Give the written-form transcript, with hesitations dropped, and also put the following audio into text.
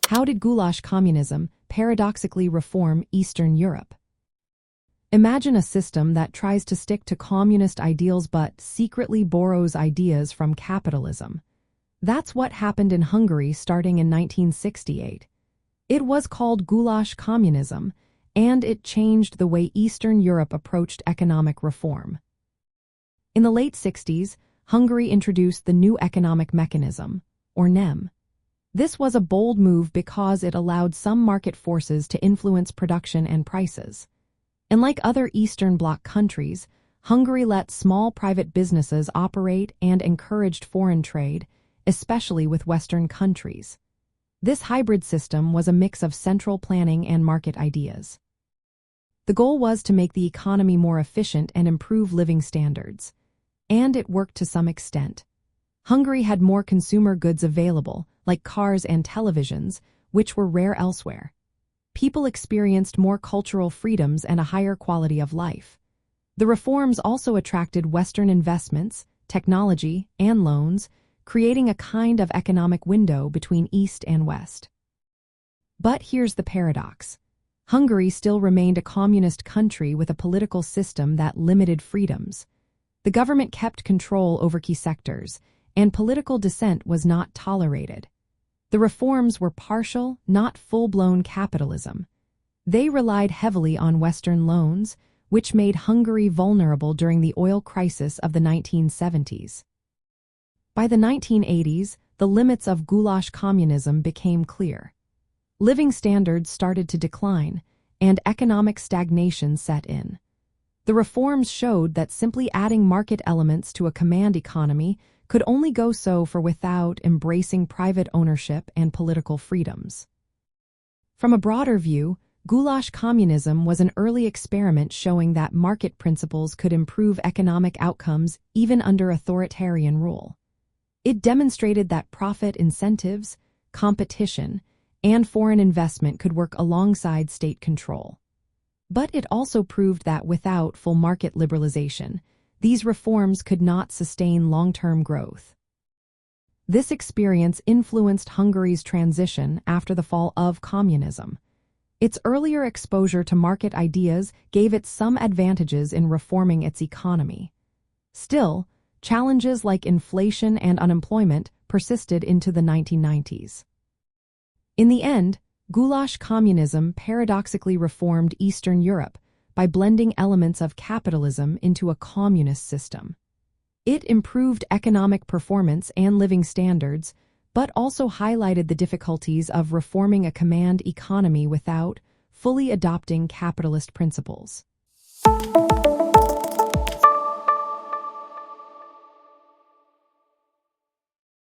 How did Goulash Communism paradoxically reform Eastern Europe? Imagine a system that tries to stick to communist ideals but secretly borrows ideas from capitalism. That's what happened in Hungary starting in 1968. It was called Goulash Communism, and it changed the way Eastern Europe approached economic reform. In the late 60s, Hungary introduced the new economic mechanism, or NEM. This was a bold move because it allowed some market forces to influence production and prices. And like other Eastern Bloc countries, Hungary let small private businesses operate and encouraged foreign trade, especially with Western countries. This hybrid system was a mix of central planning and market ideas. The goal was to make the economy more efficient and improve living standards. And it worked to some extent. Hungary had more consumer goods available, like cars and televisions, which were rare elsewhere. People experienced more cultural freedoms and a higher quality of life. The reforms also attracted Western investments, technology, and loans, creating a kind of economic window between East and West. But here's the paradox. Hungary still remained a communist country with a political system that limited freedoms. The government kept control over key sectors, and political dissent was not tolerated. The reforms were partial, not full-blown capitalism. They relied heavily on Western loans, which made Hungary vulnerable during the oil crisis of the 1970s. By the 1980s, the limits of Goulash communism became clear. Living standards started to decline, and economic stagnation set in. The reforms showed that simply adding market elements to a command economy could only go so far without embracing private ownership and political freedoms. From a broader view, Goulash communism was an early experiment showing that market principles could improve economic outcomes even under authoritarian rule. It demonstrated that profit incentives, competition, and foreign investment could work alongside state control. But it also proved that without full market liberalization, these reforms could not sustain long-term growth. This experience influenced Hungary's transition after the fall of communism. Its earlier exposure to market ideas gave it some advantages in reforming its economy. Still, challenges like inflation and unemployment persisted into the 1990s. In the end, Goulash communism paradoxically reformed Eastern Europe by blending elements of capitalism into a communist system. It improved economic performance and living standards, but also highlighted the difficulties of reforming a command economy without fully adopting capitalist principles.